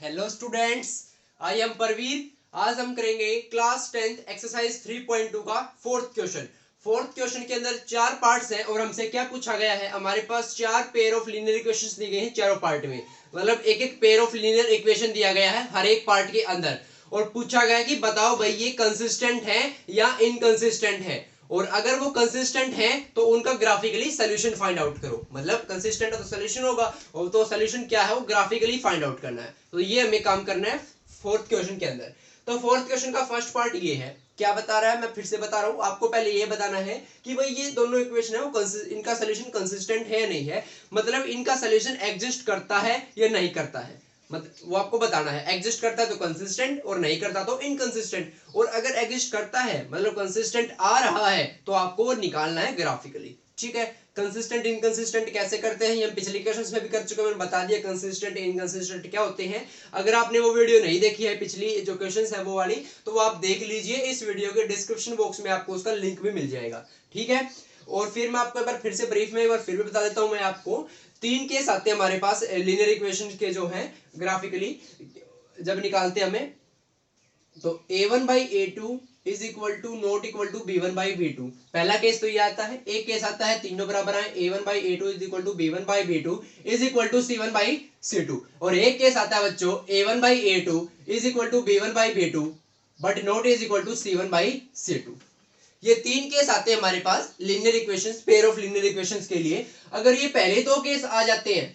Hello students, I am Parveer. आज हम करेंगे क्लास 10th एक्सरसाइज 3.2 का फोर्थ क्वेश्चन के अंदर चार पार्ट्स हैं और हमसे क्या पूछा गया है। हमारे पास चार पेयर ऑफ लीनियर इक्वेशंस दी गई हैं चारों पार्ट में, मतलब एक एक पेयर ऑफ लीनियर इक्वेशन दिया गया है हर एक पार्ट के अंदर और पूछा गया कि बताओ भाई ये कंसिस्टेंट है या इनकंसिस्टेंट है, और अगर वो कंसिस्टेंट है तो उनका ग्राफिकली सोल्यूशन फाइंड आउट करो। मतलब कंसिस्टेंट है तो सोल्यूशन होगा, और तो सोल्यूशन क्या है वो ग्राफिकली फाइंड आउट करना है। तो ये हमें काम करना है फोर्थ क्वेश्चन के अंदर। तो फोर्थ क्वेश्चन का फर्स्ट पार्ट ये है, क्या बता रहा है, मैं फिर से बता रहा हूं आपको। पहले ये बताना है कि भाई ये दोनों इक्वेशन है वो इनका सोल्यूशन कंसिस्टेंट है या नहीं है, मतलब इनका सोल्यूशन एग्जिस्ट करता है या नहीं करता है। मतलब वो आपको बताना है, एग्जिस्ट करता है तो कंसिस्टेंट और नहीं करता तो इनकंसिस्टेंट। और अगर एग्जिस्ट करता है मतलब कंसिस्टेंट आ रहा है तो आपको वो निकालना है ग्राफिकली। ठीक है, कंसिस्टेंट इनकंसिस्टेंट कैसे करते हैं ये हम पिछले क्वेश्चंस में भी कर चुके हैं, मैंने बता दिया कंसिस्टेंट इनकंसिस्टेंट क्या होते हैं। अगर आपने वो वीडियो नहीं देखी है पिछली जो क्वेश्चंस है वो वाली, तो वो आप देख लीजिए, इस वीडियो के डिस्क्रिप्शन बॉक्स में आपको उसका लिंक भी मिल जाएगा। ठीक है, और फिर मैं आपको एक बार फिर से ब्रीफ में एक बार फिर भी बता देता हूं मैं आपको। तीन केस आते हैं हमारे पास लीनियर इक्वेशन के जो हैं ग्राफिकली जब निकालते हैं हमें, तो a1 by a2 is equal to not equal to b1 by b2। पहला केस तो ये आता है। एक केस आता है तीनों बराबर है, a1 by a2 is equal to b1 by b2 is equal to c1 by c2। और एक केस आता है बच्चों a1 by a2 is equal to b1 by b2 but not is equal to c1 by c2। ये तीन case आते हैं हमारे पास linear equations, pair of linear equations के लिए। अगर ये पहले दो केस आ जाते हैं,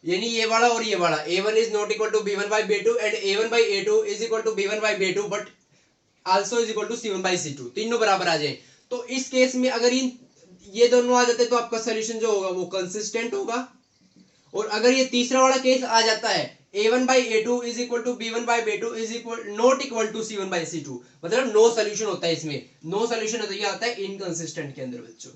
यानी ये वाला और ये वाला, a1 is not equal to b1 by b2 and a1 by a2 is equal to b1 by b2 but also is equal to c1 by c2, तीनों बराबर आ जाए, तो इस केस में अगर ये दोनों आ जाते हैं तो आपका सोल्यूशन जो होगा वो कंसिस्टेंट होगा। और अगर ये तीसरा वाला केस आ जाता है a1 by a2 is equal to b1 by b2 is equal not equal to c1 by c2, मतलब नो सोल्यूशन होता है इसमें। नो सोल्यूशन है तो ये आता है इनकंसिस्टेंट के अंदर बच्चों।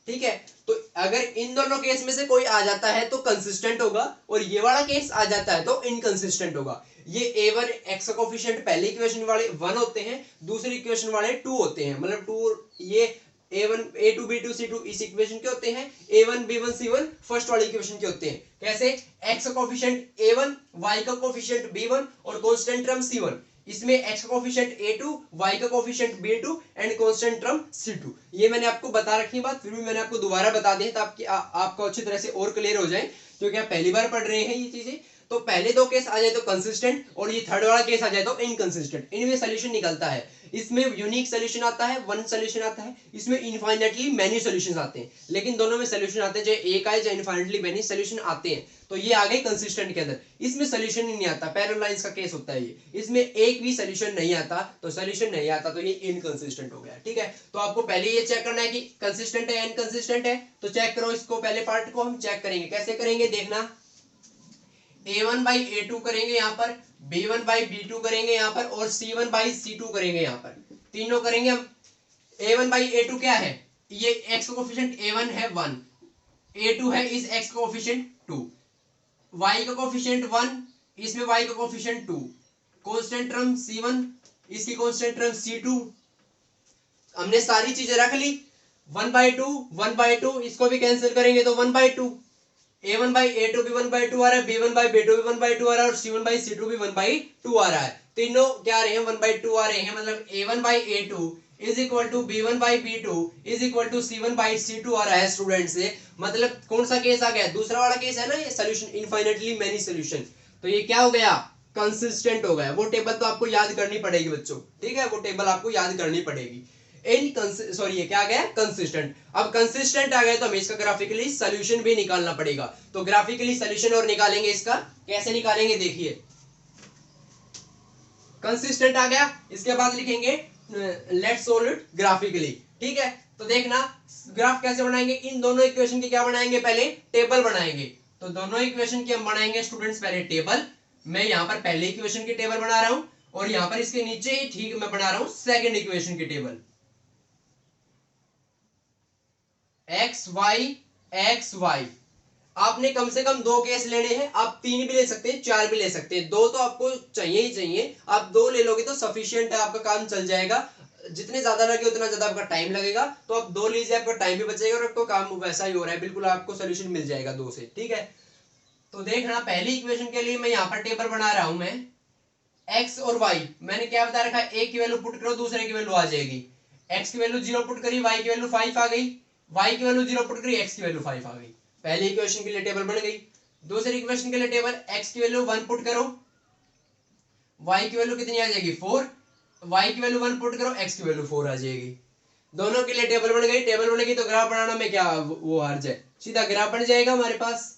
ठीक है, तो अगर इन दोनों केस में से कोई आ जाता है तो कंसिस्टेंट होगा, और ये वाला केस आ जाता है तो इनकंसिस्टेंट होगा। ये a1 x का कोफिशिएंट पहले इक्वेशन वाले 1 होते हैं, दूसरी इक्वेशन वाले 2 होते हैं, मतलब 2 ये a1 a2 b2 c2 इस इक्वेशन के होते हैं, a1 b1 c1 फर्स्ट वाली इक्वेशन के होते हैं। कैसे, x का कोफिशिएंट a1, y का कोफिशिएंट b1 और कांस्टेंट टर्म c1। इसमें x का कोफिशिएंट a2, y का coefficient b2 and constant term c2। ये मैंने आपको बता रखी बात, फिर भी मैंने आपको दोबारा बता दी ताकि आपको अच्छी तरह से और क्लियर हो जाए, क्योंकि आप पहली बार पढ़ रहे हैं ये चीजें। तो पहले दो केस आ जाए तो कंसिस्टेंट, और ये थर्ड वाला केस आ जाए तो इनकंसिस्टेंट। इनमें सोल्यूशन निकलता है, इसमें यूनिक सोल्यूशन आता है, वन सोल्यूशन आता है, इसमें इनफाइनाइटली मेनी सॉल्यूशंस आते हैं, लेकिन दोनों में सोल्यूशन आते हैं, चाहे एक आए चाहे इनफाइनाइटली मेनी सॉल्यूशन आते हैं। तो ये आ गए कंसिस्टेंट के अंदर, इसमें सोल्यूशन ही नहीं आता, पैरेलल लाइंस का केस होता है ये, इसमें एक भी सोल्यूशन नहीं आता, तो सोल्यूशन नहीं आता तो ये इनकंसिस्टेंट हो गया। ठीक है, तो आपको पहले ये चेक करना है कि कंसिस्टेंट है या इनकंसिस्टेंट है, तो चेक करो इसको। पहले पार्ट को हम चेक करेंगे, कैसे करेंगे देखना। a1 बाई a2 करेंगे यहाँ पर, b1 बाई b2 करेंगे यहाँ पर, और c1 बाई c2 करेंगे यहाँ पर, तीनों करेंगे हम। a1 बाई a2 क्या है, ये x का कोफिशिएंट a1 है 1, a2 है इस x का कोफिशिएंट 2, y का कोफिशिएंट 1, इसमें y का कोफिशिएंट 2, कांस्टेंट टर्म c1, इसकी कांस्टेंट टर्म c2। हमने सारी चीजें रख ली, 1/2 इसको भी कैंसिल करेंगे तो 1/2, a1 बाई a2 भी 1/2 आ रहा है, b1 बाई b2 भी 1/2 आ रहा है, और c1 बाई c2 भी 1/2 आ रहा है। तीनों क्या आ रहे हैं 1/2 आ रहे हैं, मतलब a1 by a2 is equal to b1 by b2 is equal to c1 by c2 आ रहा है स्टूडेंट से। मतलब कौन सा केस आ गया, दूसरा वाला केस है ना, ये सोल्यूशन इनफाइनाइटली मेनी सोल्यूशन, तो ये क्या हो गया, कंसिस्टेंट हो गया। वो टेबल तो आपको याद करनी पड़ेगी बच्चों, ठीक है, वो टेबल आपको याद करनी पड़ेगी। सॉरी ये क्या आ गया, कंसिस्टेंट। अब कंसिस्टेंट आ गया तो हमें इसका ग्राफिकली सोल्यूशन भी निकालना पड़ेगा, तो ग्राफिकली सोल्यूशन और निकालेंगे इसका, कैसे निकालेंगे देखिए। कंसिस्टेंट आ गया, इसके बाद लिखेंगे लेट्स सॉल्व इट ग्राफिकली। ठीक है, तो देखना ग्राफ कैसे बनाएंगे, इन दोनों इक्वेशन की क्या बनाएंगे, पहले टेबल बनाएंगे। तो दोनों इक्वेशन की हम बनाएंगे स्टूडेंट्स पहले टेबल। मैं यहाँ पर पहले इक्वेशन की टेबल बना रहा हूं, और यहाँ पर इसके नीचे ही ठीक मैं बना रहा हूं सेकेंड इक्वेशन की टेबल। एक्स वाई आपने कम से कम दो केस लेने हैं, आप तीन भी ले सकते हैं, चार भी ले सकते हैं, दो तो आपको चाहिए ही चाहिए। आप दो ले लोगे तो सफिशियंट है, आपका काम चल जाएगा। जितने ज्यादा लगे उतना ज्यादा आपका टाइम लगेगा, तो आप दो लीजिए, आपका टाइम भी बचेगा और आपको काम वैसा ही हो रहा है, बिल्कुल आपको सोल्यूशन मिल जाएगा दो से। ठीक है, तो देखना पहली इक्वेशन के लिए मैं यहाँ पर टेबल बना रहा हूं मैं x और y मैंने क्या बता रखा है, एक की वैल्यू पुट करो दूसरे की वैल्यू आ जाएगी। x की वैल्यू 0 पुट करी, y की वैल्यू 5 आ गई, y की वैल्यू 0 पुट करी, x की वैल्यू 5 आ गई। पहली इक्वेशन के लिए टेबल बन गई। दूसरी इक्वेशन के लिए टेबल, x की वैल्यू 1 पुट करो, y की वैल्यू कितनी आ जाएगी 4, y की वैल्यू 1 पुट करो, x की वैल्यू 4 आ जाएगी। दोनों के लिए टेबल बन गई। टेबल बन गई तो ग्राफ बनाना में क्या वो हर्ज है, सीधा ग्राफ बन जाएगा हमारे पास।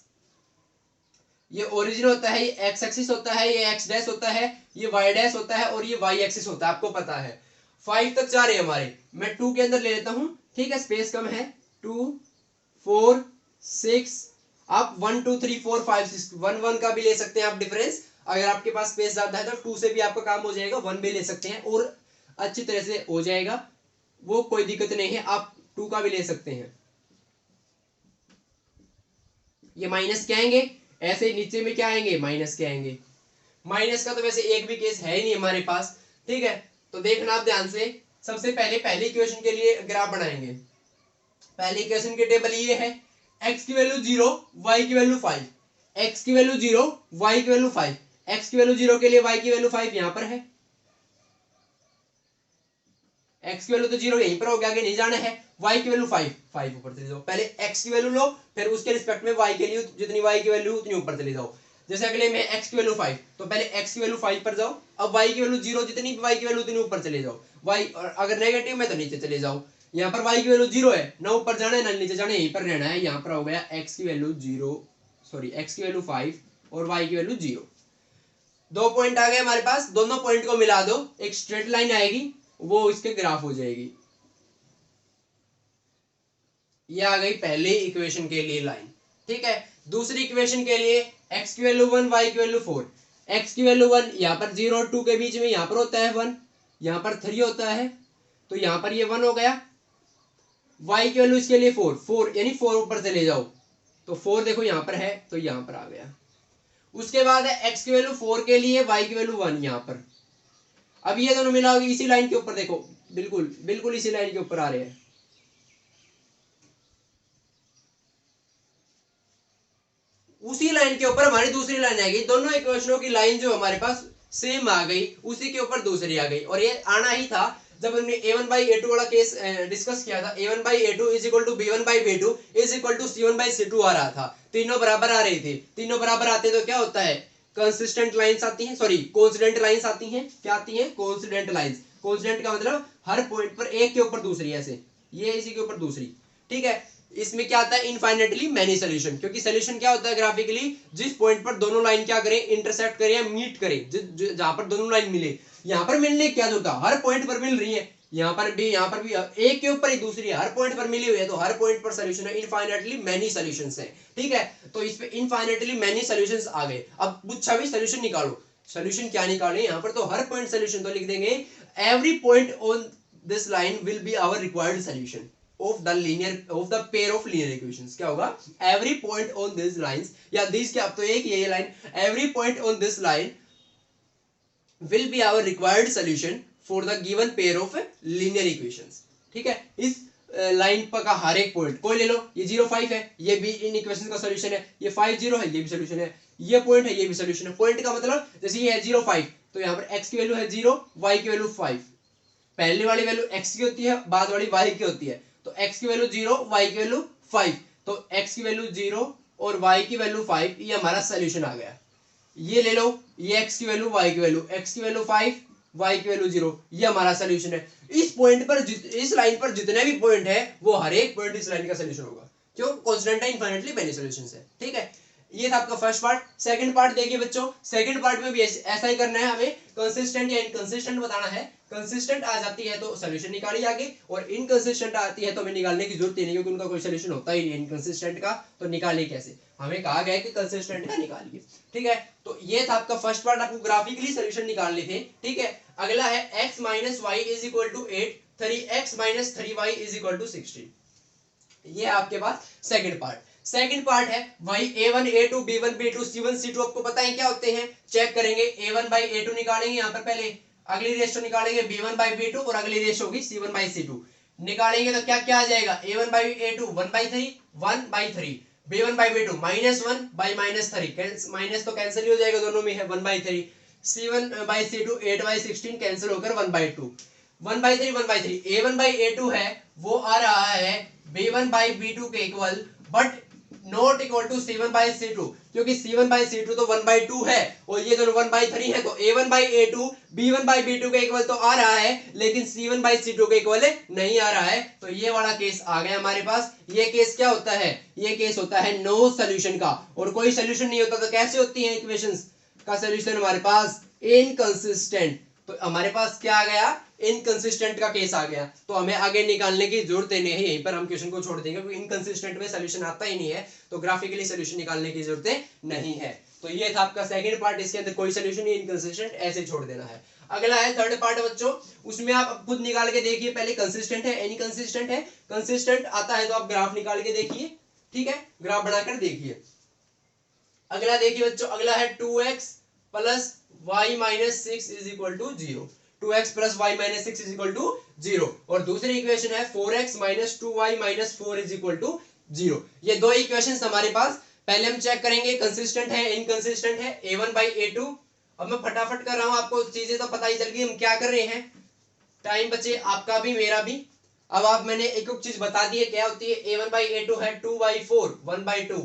ये ओरिजिन होता है, ये एक्स एक्सिस होता है, ये एक्स डैश होता है, ये वाई डैश होता है और ये वाई एक्सिस होता है, आपको पता है। 5 तक जा रहे हैं हमारे, मैं 2 के अंदर ले लेता हूं, ठीक है, स्पेस कम है। 2 4 6, आप 1 2 3 4 5 6 1 1 का भी ले सकते हैं आप डिफरेंस। अगर आपके पास स्पेस ज्यादा है तो 2 से भी आपका काम हो जाएगा, 1 भी ले सकते हैं और अच्छी तरह से हो जाएगा, वो कोई दिक्कत नहीं है, आप 2 का भी ले सकते हैं। ये माइनस क्या आएंगे, ऐसे ही नीचे में क्या आएंगे, माइनस के आएंगे। माइनस का तो वैसे एक भी केस है ही नहीं हमारे पास, ठीक है। तो देखना आप ध्यान से, सबसे पहले पहली इक्वेशन के लिए ग्राफ बनाएंगे। पहली इक्वेशन के टेबल ये है, x की वैल्यू 0, y की वैल्यू 5, x की वैल्यू 0, y की वैल्यू 5, x की वैल्यू 0 के लिए y की वैल्यू 5 यहां पर है, x की वैल्यू तो 0 यहीं पर हो गया, आगे नहीं जाना है। y की वैल्यू 5 5 ऊपर चले जाओ, पहले x की वैल्यू लो, फिर उसके रिस्पेक्ट में y के लिए जितनी y की वैल्यू उतनी ऊपर चले जाओ। जैसे अगले में x की वैल्यू 5, तो पहले x की वैल्यू 5 पर जाओ, अब y की वैल्यू 0, जितनी y की वैल्यू उतनी ऊपर चले जाओ। y अगर नेगेटिव में तो नीचे चले जाओ। यहाँ पर y की वैल्यू 0 है, ना ऊपर जाना है ना नीचे जाना है, यहीं पर रहना है। यहाँ पर हो गया x की वैल्यू 0, सॉरी x की वैल्यू 5 और y की वैल्यू 0। 2 पॉइंट आ गए हमारे पास, दोनों पॉइंट को मिला दो, एक स्ट्रेट लाइन आएगी, वो इसके ग्राफ हो जाएगी। ये आ गई पहली इक्वेशन के लिए लाइन, ठीक है। दूसरी इक्वेशन के लिए x की वैल्यू 1, y की वैल्यू 4, x की वैल्यू 1 यहाँ पर 0 और 2 के बीच में यहाँ पर होता है 1, यहाँ पर 3 होता है, तो यहाँ पर ये 1 हो गया। y की वैल्यू इसके लिए 4 4 यानी 4 ऊपर चले जाओ, तो 4 देखो यहाँ पर है तो यहाँ पर आ गया। उसके बाद है x की वैल्यू 4 के लिए, y की वैल्यू 1 यहाँ पर। अब ये दोनों मिला होगी इसी लाइन के ऊपर, देखो बिल्कुल बिल्कुल इसी लाइन के ऊपर आ रहे हैं। उसी लाइन के ऊपर हमारी दूसरी लाइन आ गई, दोनों इक्वेशनों की लाइन जो हमारे पास सेम आ गई, उसी के ऊपर दूसरी आ गई। और ये आना ही था जब हमने a1/a2 वाला केस डिस्कस किया था। a1/a2 is equal to b1/b2 is equal to c1/c2 आ रहा था, तीनों बराबर आ रही थी। तीनों बराबर आते तो क्या होता है, कंसिस्टेंट लाइंस आती हैं, सॉरी कोइंसिडेंट लाइंस आती हैं। क्या आती हैं, कोइंसिडेंट लाइंस। कोइंसिडेंट का मतलब हर पॉइंट पर एक के ऊपर दूसरी, ऐसे ये इसी के ऊपर दूसरी, ठीक है। इसमें क्या आता है, इनफाइनेटली मैनी सोल्यूशन, क्योंकि सोल्यूशन क्या होता है ग्राफिकली, जिस पॉइंट पर दोनों लाइन क्या करें, इंटरसेक्ट करें या मीट करें, जहां पर दोनों लाइन मिले। यहाँ पर मिलने क्या होता है, हर पॉइंट पर मिल रही है, यहाँ पर भी एक के ऊपर ही दूसरी है, हर पॉइंट पर मिली हुई है, तो हर पॉइंट पर सोल्यूशन है। इनफाइनेटली मैनी सोल्यूशंस है, ठीक है। तो इस पे इनफाइनेटली मैनी सोल्यूशंस आ गए। अब पूछा भी सोल्यूशन निकालो, सोल्यूशन क्या निकाले, यहाँ पर तो हर पॉइंट सोल्यूशन तो लिख देंगे, every point on this line will be our required solution of the pair of linear equations। क्या होगा, every point on these lines, या these क्या, अब तो एक ये line, every point on this line will be our required solution for the given pair of linear equations, ठीक है। इस लाइन पर का हर एक पॉइंट कोई ले लो, ये 0 5 है, ये भी इन इक्वेशन का सोल्यूशन है। ये 5 0 है, ये भी सोल्यूशन है। ये पॉइंट है, ये भी सोल्यूशन है। पॉइंट का मतलब जैसे ये है 0 5, तो यहाँ पर x की वैल्यू है 0, y की वैल्यू 5। पहली वाली वैल्यू x की होती है, बाद वाली y की होती है, तो x की वैल्यू 0, y की वैल्यू 5, तो x की वैल्यू 0 और y की वैल्यू 5, ये हमारा सोल्यूशन आ गया। ये ले लो, ये x की वैल्यू, y की वैल्यू, x की वैल्यू 5, y की वैल्यू 0, ये हमारा सोल्यूशन है। इस पॉइंट पर, इस लाइन पर जितने भी पॉइंट है, वो हर एक पॉइंट इस लाइन का सोल्यूशन होगा, क्यों, कांस्टेंट है, इनफाइनेटली मेनी सॉल्यूशंस है, ठीक है। ये था आपका फर्स्ट पार्ट। सेकंड पार्ट देखिए बच्चों, सेकंड पार्ट में भी ऐसा ही करना है, हमें कंसिस्टेंट या इनकंसिस्टेंट बताना है। कंसिस्टेंट आ जाती है तो सॉल्यूशन निकालिए आगे, और इनकंसिस्टेंट आती है तो हमें निकालने की जरूरत ही नहीं, क्योंकि उनका कोई सॉल्यूशन होता ही नहीं इनकंसिस्टेंट का, तो निकालिए कैसे, हमें कहा गया है कि कंसिस्टेंट का निकालिए, ठीक है। तो ये था आपका फर्स्ट पार्ट, आपको ग्राफिकली सॉल्यूशन निकालने थे, ठीक है। अगला है x - y = 8, 3x - 3y = 16। ये आपके पास सेकंड पार्ट। सेकंड पार्ट है वही a1 a2 b1 b2 c1 c2, आपको पता है क्या होते हैं, चेक करेंगे। a1/a2 निकालेंगे, यहाँ पर पहले अगली रेशो निकालेंगे b1/b2, और अगली रेशो होगी c1/c2 निकालेंगे, तो क्या क्या आ जाएगा, a1/a2 1/3 1/3, b1/b2 -1 by -3 माइनस तो कैंसिल ही हो जाएगा, दोनों में है 1/3 c1/c2 8/16 कैंसिल होकर 1/2 1/3 1/3 a1/a2 है वो आ रहा है b1/b2 के equal but not equal to c1/c2 क्योंकि c1/c2 तो 1/2 है और ये दोनों 1/3 है तो a1/a2 b1/b2 के इक्वल तो आ रहा है लेकिन c1/c2 के इक्वल नहीं आ रहा है। तो ये वाला केस आ गया हमारे पास। ये केस क्या होता है? ये केस होता है नो सॉल्यूशन का, और कोई सॉल्यूशन नहीं होता तो कैसे होती है इक्वेशंस का सॉल्यूशन हमारे पास? इनकंसिस्टेंट। तो हमारे पास क्या आ गया? इनकंसिस्टेंट का केस आ गया। तो हमें आगे निकालने की जरूरत नहीं है, यहीं पर हम क्वेश्चन को छोड़ देंगे क्योंकि इनकंसिस्टेंट में सॉल्यूशन आता ही नहीं है, तो ग्राफिकली सॉल्यूशन निकालने की जरूरत नहीं है। तो ये था आपका सेकंड पार्ट, इसके अंदर कोई सॉल्यूशन नहीं, इनकंसिस्टेंट ऐसे छोड़ देना है। अगला है थर्ड पार्ट बच्चों, उसमें आप खुद निकाल के देखिए पहले कंसिस्टेंट है इनकंसिस्टेंट है। कंसिस्टेंट आता है तो आप ग्राफ निकाल के देखिए, ठीक है, ग्राफ बनाकर देखिए। अगला देखिए बच्चों, अगला है 2x plus y minus 6 is equal to 0। 2x plus y minus 6 is equal to 0। और दूसरी इक्वेशन है 4x minus 2y minus 4 is equal to 0। ये दो इक्वेशन हमारे पास। पहले हम चेक करेंगे कंसिस्टेंट है इनकंसिस्टेंट है a1/a2। अब मैं फटाफट कर रहा हूं, आपको चीजें तो पता ही चल गई हम क्या कर रहे हैं। टाइम बचे आपका भी मेरा भी। अब आप मैंने एक चीज बता दी है क्या होती है। a1/a2 है 2/4 1/2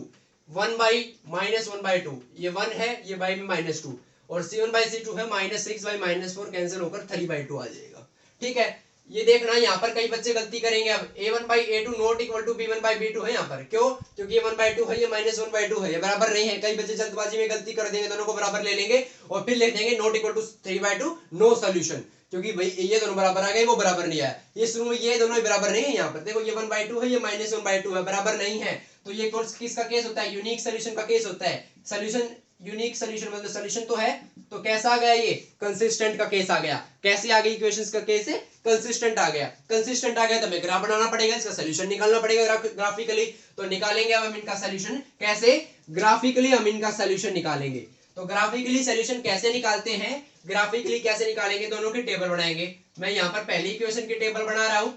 1/-1/2 ये 1 है, ये y में -2 और c1/c2 है -6/-4 कैंसिल होकर 3/2 आ जाएगा। ठीक है, ये देखना यहाँ पर कई बच्चे गलती करेंगे। अब a1/a2 not equal to b1/b2 है यहाँ पर, क्यों? क्योंकि ये 1/2 है, ये -1/2 है, ये बराबर नहीं है। कई बच्चे जल्दबाजी में गलती कर देंगे, दोनों को बराबर ले लेंगे और फिर लिख देंगे not equal to 3/2 no solution, क्योंकि भाई ये दोनों बराबर आ गए, वो बराबर नहीं आया। ये शुरू में ये दोनों ही बराबर नहीं है। यहाँ पर देखो ये 1/2 है, ये -1/2 है, बराबर नहीं है। तो ये किसका केस होता है? यूनिक सॉल्यूशन का केस होता है। सॉल्यूशन यूनिक सॉल्यूशन मतलब सॉल्यूशन तो है, तो कैसा आ गया? ये कंसिस्टेंट का केस आ गया। कैसे आ गई इक्वेशंस का केस है? कंसिस्टेंट आ गया। कंसिस्टेंट आ गया तो हमें ग्राफ बनाना पड़ेगा, इसका सॉल्यूशन निकालना पड़ेगा ग्राफिकली। तो निकालेंगे अब हम इनका सॉल्यूशन कैसे? ग्राफिकली हम इनका सॉल्यूशन निकालेंगे। तो ग्राफिकली सॉल्यूशन कैसे निकालते हैं? ग्राफिकली कैसे निकालेंगे? दोनों की टेबल बनाएंगे। मैं यहाँ पर पहली इक्वेशन की टेबल बना रहा हूं,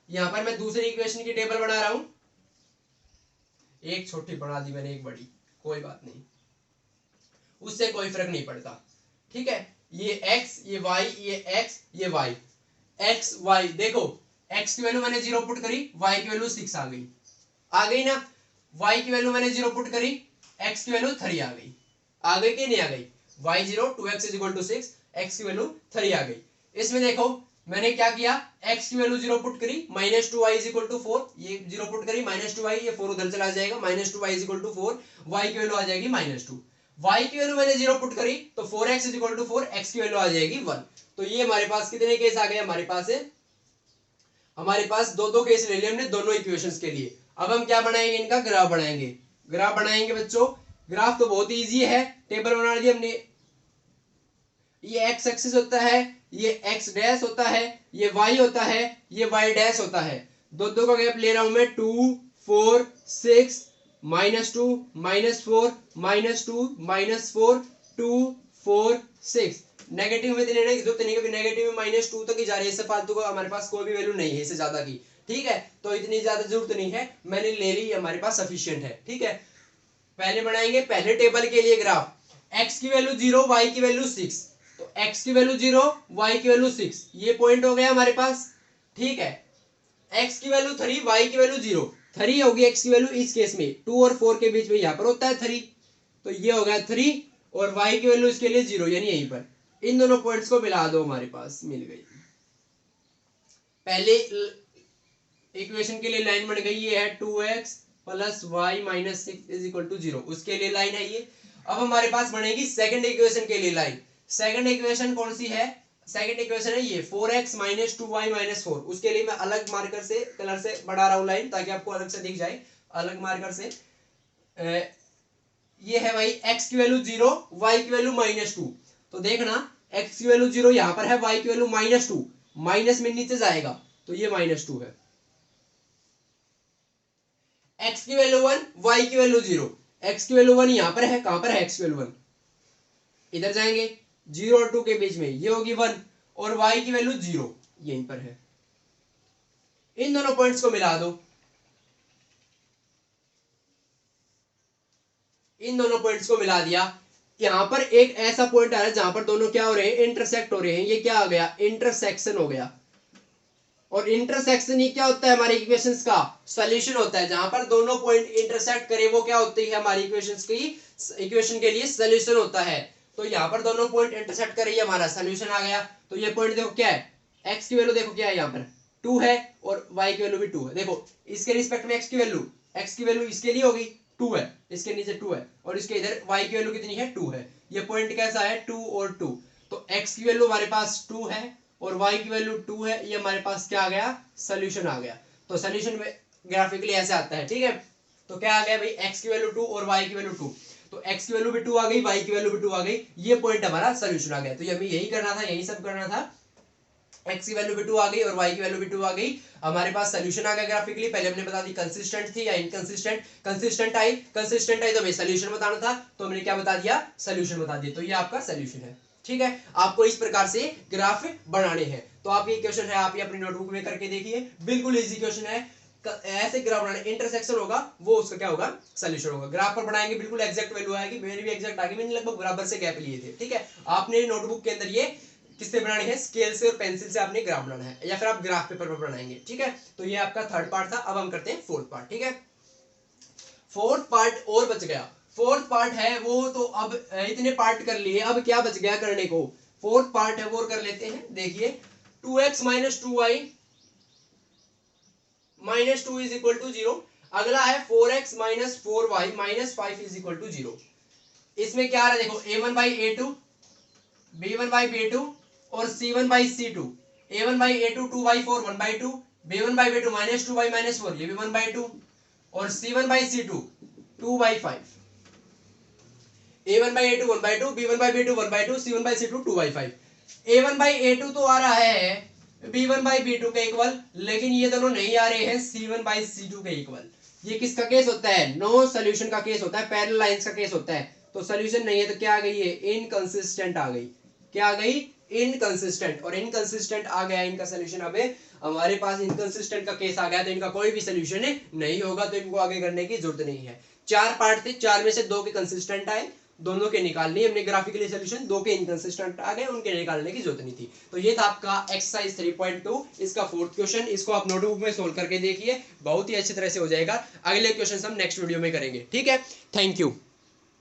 यहाँ पर मैं दूसरी इक्वेशन की टेबल बना रहा हूं। एक छोटी बना दी मैंने, एक बड़ी, कोई बात नहीं, उससे कोई फर्क नहीं पड़ता। ठीक है, ये x ये y ये x ये y x y देखो, x की वैल्यू मैंने 0 पुट करी, y की वैल्यू 6 आ गई ना। y की वैल्यू मैंने 0 पुट करी, x की वैल्यू 3 आ गई कि नहीं आ गई? y 0 2x is equal to 6, x की वैल्यू 3 आ गई। इसमें देखो मैंने क्या किया, x की वैल्यू 0 पुट करी, -2y इज इक्वल टू 4, ये 0 पुट करी, -2y, ये 4 उधर चला जाएगा, -2y is equal to 4, y की वैल्यू आ जाएगी -2। y की वैल्यू मैंने 0 पुट करी तो 4x is equal to 4, x की वैल्यू आ जाएगी 1। तो ये हमारे पास कितने केस आ गए? हमारे पास दो केस ले लिए हमने दोनों इक्वेशंस के लिए। अब हम क्या बनाएंगे? इनका ग्राफ बनाएंगे। ग्राफ बनाएंगे बच्चों, ग्राफ तो बहुत इजी है, टेबल बना ली हमने। ये x एक्सिस होता है, ये x डैश होता है, ये y होता है, ये y डैश होता है। दो का गैप ले रहा हूं मैं 2 4 6 -2 -4 -2 -4 2 4 6। नेगेटिव में लेने की जरूरत नहीं क्योंकि नेगेटिव में -2 तक ही जा रही है, इससे फालतू का हमारे पास कोई भी वैल्यू नहीं है इससे ज्यादा की। ठीक है, तो इतनी ज्यादा जरूरत नहीं है, मैंने ले ली, हमारे पास सफिशिएंट है। ठीक है, पहले बनाएंगे पहले टेबल के लिए ग्राफ। x की वैल्यू 0 y की वैल्यू 6, तो x की वैल्यू 0 y की वैल्यू 6, ये पॉइंट हो गया हमारे पास। ठीक है, x की वैल्यू 3 y की वैल्यू 0, 3 होगी x की वैल्यू इस केस में, 2 और 4 के बीच में यहाँ पर होता है 3, तो ये हो गया 3 और y की वैल्यू इसके लिए 0 यानी यहीं पर। इन दोनों पॉइंट्स को मिला दो, हमारे पास मिल गई। पहले इक्वेशन के लिए लाइन बन गई, ये है 2x plus y minus 6 is equal to 0, उसके लिए लाइन है ये। अब हमारे पास बनेगी सेकंड इक्वेशन के लिए लाइन। सेकंड इक्वेशन कौन सी है? सेकंड इक्वेशन है ये 4x माइनस 2y माइनस 4, उसके लिए मैं अलग मार्कर से कलर से बढ़ा रहा हूं लाइन ताकि आपको अलग से दिख जाए, अलग मार्कर से। ये है भाई x की वैल्यू 0 y की वैल्यू -2, तो देखना x की वैल्यू 0 यहां पर है, y की वैल्यू -2, माइनस में नीचे जाएगा तो ये -2 है। x की वैल्यू 1 y की वैल्यू 0, x की वैल्यू 1 यहां पर है, कहां पर है x की वैल्यू 1? इधर जाएंगे 0 और 2 के बीच में, ये होगी 1 और y की वैल्यू 0 यहीं पर है। इन दोनों पॉइंट्स को मिला दो, इन दोनों पॉइंट्स को मिला दिया, यहाँ पर एक ऐसा पॉइंट आ रहा है जहां पर दोनों क्या हो रहे हैं, इंटरसेक्ट हो रहे हैं, ये क्या आ गया, इंटरसेक्शन हो गया। और इंटरसेक्शन ही क्या होता है हमारे इक्वेशंस का सॉल्यूशन होता है, जहां पर दोनों पॉइंट इंटरसेक्ट करे वो क्या होती है हमारी इक्वेशंस की, इक्वेशन के लिए सॉल्यूशन होता है। तो यहाँ पर दोनों पॉइंट इंटरसेक्ट करे, ये हमारा सॉल्यूशन आ गया। तो ये पॉइंट देखो क्या है, x की वैल्यू देखो क्या है, यहाँ पर 2 है और y की वैल्यू भी 2 है। देखो इसके रिस्पेक्ट में x की वैल्यू इसके लिए होगी 2 है, इसके नीचे 2 है, और इसके इधर y की वैल्यू कितनी है, 2 है। ये पॉइंट कैसा है, 2 और 2। तो x की वैल्यू हमारे पास 2 है और y की वैल्यू 2 है, ये हमारे पास क्या आ गया, सोल्यूशन आ गया। तो सोल्यूशन में ग्राफिकली ऐसे आता है, ठीक है। तो क्या आ गया भाई, x की वैल्यू 2 और y की वैल्यू 2, तो x की वैल्यू भी 2 आ गई, y की वैल्यू भी 2 आ गई, ये पॉइंट हमारा सोल्यूशन आ गया। तो हमें यही करना था, यही सब करना था, x की वैल्यू भी 2 आ गई और y की वैल्यू भी 2 आ गई, हमारे पास सोल्यूशन आ गया ग्राफिकली। पहले हमने बता दी कंसिस्टेंट थी या इनकंसिस्टेंट, कंसिस्टेंट आई तो हमें सोल्यूशन बताना था, तो हमने क्या बता दिया, सोल्यूशन बता दिया। तो ये आपका सोल्यूशन है, ठीक है। आपको इस प्रकार से ग्राफ बनाने हैं। तो आपकी क्वेश्चन है, आप ये अपनी नोटबुक में करके देखिए, बिल्कुल इजी क्वेश्चन है। ऐसे ग्राफ बनाने, इंटरसेक्शन होगा वो उसका क्या होगा, सोल्यूशन होगा। ग्राफ पर बनाएंगे बिल्कुल एग्जैक्ट वैल्यू आएगी, मेरी भी एग्जैक्ट आएगी, मैंने लगभग बराबर से गैप लिए थे, ठीक है। आपने नोटबुक के अंदर ये किससे बनाने हैं, स्केल से और पेंसिल से आपने ग्राफ बनाना है, या फिर आप ग्राफ पेपर पर बनाएंगे, ठीक है। तो ये आपका थर्ड पार्ट था। अब हम करते हैं फोर्थ पार्ट, ठीक है। फोर्थ पार्ट और बच गया, फोर्थ पार्ट है वो तो अब इतने पार्ट कर लिए, अब क्या बच गया करने को, फोर्थ पार्ट है वो कर लेते हैं। देखिए 2x minus 2y minus 2 is equal to 0। अगला है 4x minus 4y minus 5 is equal to 0। इसमें क्या आ रहा है, देखो a1 by a2, b1 by b2 और c1 by c2। a1 by a2 2 by 4 1 by 2, b1 by b2 minus 2 by minus 4, ये भी 1 बाई 2, और c1 by c2 2 by 5। a1 by a2 1 by 2, b1 by b2 1 by 2, c1 by c2 2 by 5। a1 by a2 तो आ रहा है b1 by b2 के equal, लेकिन ये दोनों नहीं आ रहे हैं c1 बाई c2 के इक्वल। ये किसका केस होता है, नो सोल्यूशन का केस होता है, पैरेलल लाइंस का केस होता है। तो सोल्यूशन नहीं है, तो क्या आ गई है, इनकंसिस्टेंट आ गई। क्या आ गई, इनकंसिस्टेंट। और इनकंसिस्टेंट आ गया इनका सोल्यूशन। अब हमारे पास इनकंसिस्टेंट का केस आ गया, तो इनका कोई भी सोल्यूशन नहीं होगा, तो इनको आगे करने की जरूरत नहीं है। 4 पार्ट थे, 4 में से 2 के कंसिस्टेंट आए, दोनों के निकाल लिए हमने ग्राफिकली सोल्यूशन, 2 के इनकंसिस्टेंट आ गए, उनके निकालने की जरूरत नहीं थी। तो ये था आपका एक्सरसाइज 3.2, इसका फोर्थ क्वेश्चन। इसको आप नोटबुक में सोल्व करके देखिए, बहुत ही अच्छी तरह से हो जाएगा। अगले क्वेश्चन हम नेक्स्ट वीडियो में करेंगे, ठीक है। Thank you.